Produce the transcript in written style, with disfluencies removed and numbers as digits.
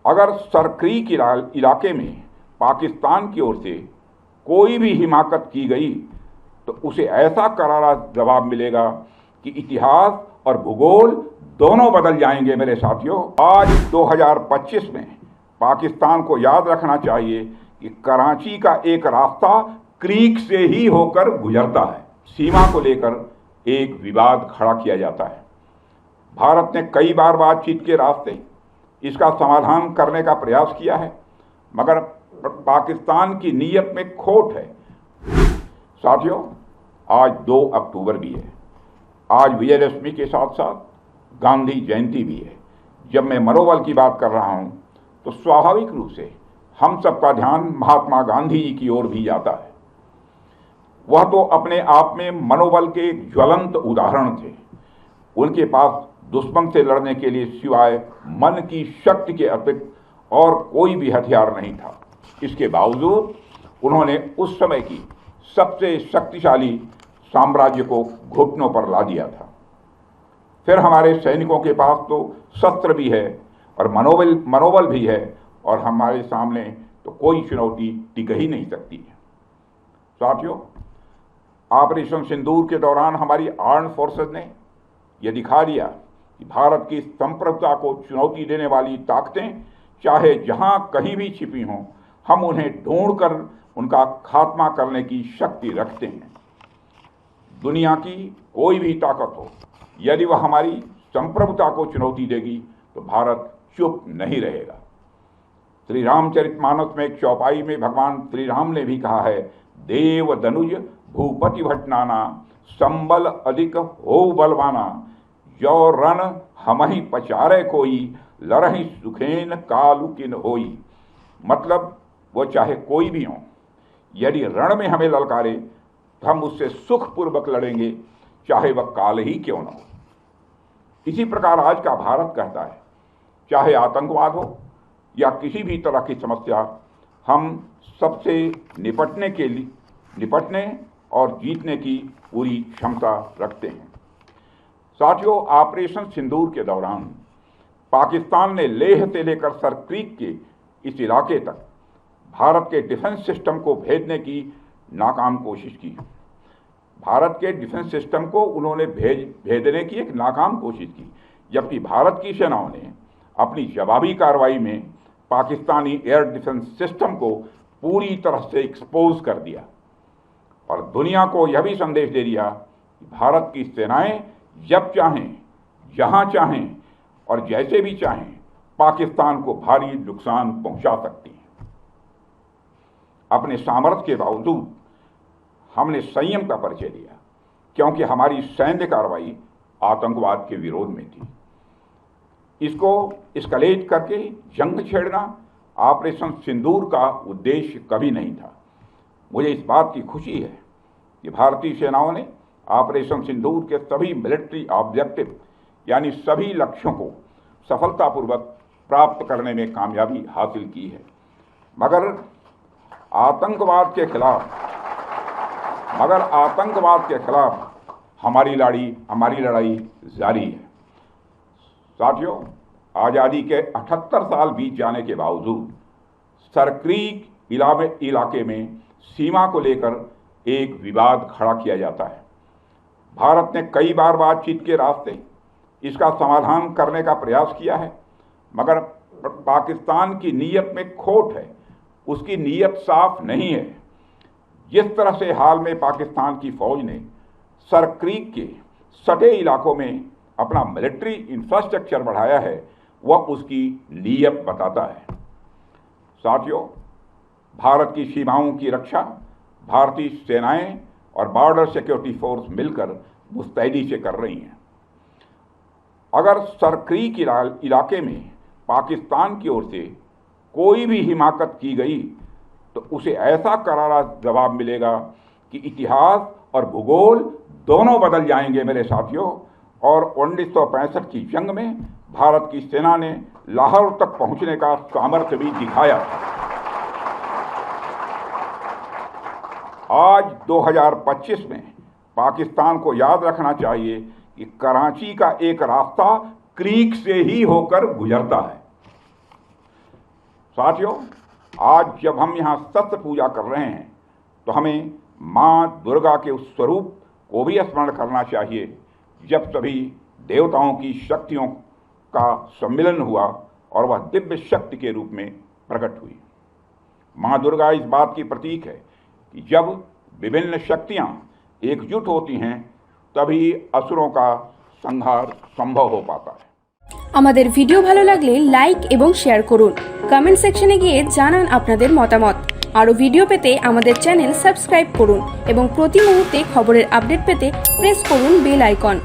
अगर सरक्रीक इलाके में पाकिस्तान की ओर से कोई भी हिमाकत की गई तो उसे ऐसा करारा जवाब मिलेगा कि इतिहास और भूगोल दोनों बदल जाएंगे। मेरे साथियों, आज 2025 में पाकिस्तान को याद रखना चाहिए कि कराची का एक रास्ता क्रीक से ही होकर गुजरता है। सीमा को लेकर एक विवाद खड़ा किया जाता है। भारत ने कई बार बातचीत के रास्ते इसका समाधान करने का प्रयास किया है, मगर पाकिस्तान की नीयत में खोट है। साथियों, आज 2 अक्टूबर भी है। आज विजयदशमी के साथ साथ गांधी जयंती भी है। जब मैं मनोबल की बात कर रहा हूं तो स्वाभाविक रूप से हम सबका ध्यान महात्मा गांधी जी की ओर भी जाता है। वह तो अपने आप में मनोबल के एक ज्वलंत उदाहरण थे। उनके पास दुश्मन से लड़ने के लिए सिवाय मन की शक्ति के अतिरिक्त और कोई भी हथियार नहीं था। इसके बावजूद उन्होंने उस समय की सबसे शक्तिशाली साम्राज्य को घुटनों पर ला दिया था। फिर हमारे सैनिकों के पास तो शस्त्र भी है और मनोबल भी है, और हमारे सामने तो कोई चुनौती टिक ही नहीं सकती है। साथियों, ऑपरेशन सिंदूर के दौरान हमारी आर्म्ड फोर्सेस ने यह दिखा दिया कि भारत की संप्रभुता को चुनौती देने वाली ताकतें चाहे जहां कहीं भी छिपी हों, हम उन्हें ढूंढकर उनका खात्मा करने की शक्ति रखते हैं। दुनिया की कोई भी ताकत हो, यदि वह हमारी संप्रभुता को चुनौती देगी तो भारत चुप नहीं रहेगा। श्री रामचरितमानस में एक चौपाई में भगवान श्री राम ने भी कहा है, देव धनुज भूपति भट नाना, संबल अधिक हो बलवाना, जो रण हमहि पचारे कोई, लरहि सुखेन कालु किन होई। मतलब वो चाहे कोई भी हो, यदि रण में हमें ललकारे तो हम उससे सुखपूर्वक लड़ेंगे, चाहे वह काल ही क्यों न हो। इसी प्रकार आज का भारत कहता है, चाहे आतंकवाद हो या किसी भी तरह की समस्या, हम सबसे निपटने और जीतने की पूरी क्षमता रखते हैं। साथियों, ऑपरेशन सिंदूर के दौरान पाकिस्तान ने लेह से लेकर सरक्रीक के इस इलाके तक भारत के डिफेंस सिस्टम को भेजने की नाकाम कोशिश की। भारत के डिफेंस सिस्टम को उन्होंने भेजने की एक नाकाम कोशिश की, जबकि भारत की सेनाओं ने अपनी जवाबी कार्रवाई में पाकिस्तानी एयर डिफेंस सिस्टम को पूरी तरह से एक्सपोज कर दिया और दुनिया को यह भी संदेश दे दिया कि भारत की सेनाएं जब चाहें, जहां चाहें और जैसे भी चाहें पाकिस्तान को भारी नुकसान पहुंचा सकती हैं। अपने सामर्थ्य के बावजूद हमने संयम का परिचय दिया, क्योंकि हमारी सैन्य कार्रवाई आतंकवाद के विरोध में थी। इसको एस्केलेट करके जंग छेड़ना ऑपरेशन सिंदूर का उद्देश्य कभी नहीं था। मुझे इस बात की खुशी है कि भारतीय सेनाओं ने ऑपरेशन सिंदूर के सभी मिलिट्री ऑब्जेक्टिव यानी सभी लक्ष्यों को सफलतापूर्वक प्राप्त करने में कामयाबी हासिल की है। मगर आतंकवाद के खिलाफ हमारी लड़ाई जारी है। साथियों, आज़ादी के 78 साल बीत जाने के बावजूद सरक्रीक इलाके में सीमा को लेकर एक विवाद खड़ा किया जाता है। भारत ने कई बार बातचीत के रास्ते इसका समाधान करने का प्रयास किया है, मगर पाकिस्तान की नीयत में खोट है। उसकी नीयत साफ नहीं है। जिस तरह से हाल में पाकिस्तान की फौज ने सरक्रीक के सटे इलाकों में अपना मिलिट्री इंफ्रास्ट्रक्चर बढ़ाया है, वह उसकी नीयत बताता है। साथियों, भारत की सीमाओं की रक्षा भारतीय सेनाएं और बॉर्डर सिक्योरिटी फोर्स मिलकर मुस्तैदी से कर रही हैं। अगर सरक्रीक इलाके में पाकिस्तान की ओर से कोई भी हिमाकत की गई तो उसे ऐसा करारा जवाब मिलेगा कि इतिहास और भूगोल दोनों बदल जाएंगे। मेरे साथियों, और 1965 की जंग में भारत की सेना ने लाहौर तक पहुंचने का सामर्थ्य भी दिखाया। आज 2025 में पाकिस्तान को याद रखना चाहिए कि कराची का एक रास्ता क्रीक से ही होकर गुजरता है। साथियों, आज जब हम यहाँ शस्त्र पूजा कर रहे हैं तो हमें माँ दुर्गा के उस स्वरूप को भी स्मरण करना चाहिए जब सभी देवताओं की शक्तियों का सम्मिलन हुआ और वह दिव्य शक्ति के रूप में प्रकट हुई। माँ दुर्गा इस बात की प्रतीक है कि जब विभिन्न शक्तियाँ एकजुट होती हैं तभी असुरों का संहार संभव हो पाता है। আমাদের ভিডিও ভালো লাগলে লাইক এবং শেয়ার করুন। কমেন্ট সেকশনে গিয়ে জানান আপনাদের মতামত। আরও ভিডিও পেতে আমাদের চ্যানেল সাবস্ক্রাইব করুন এবং প্রতি মুহূর্তে খবরের আপডেট পেতে প্রেস করুন বেল আইকন।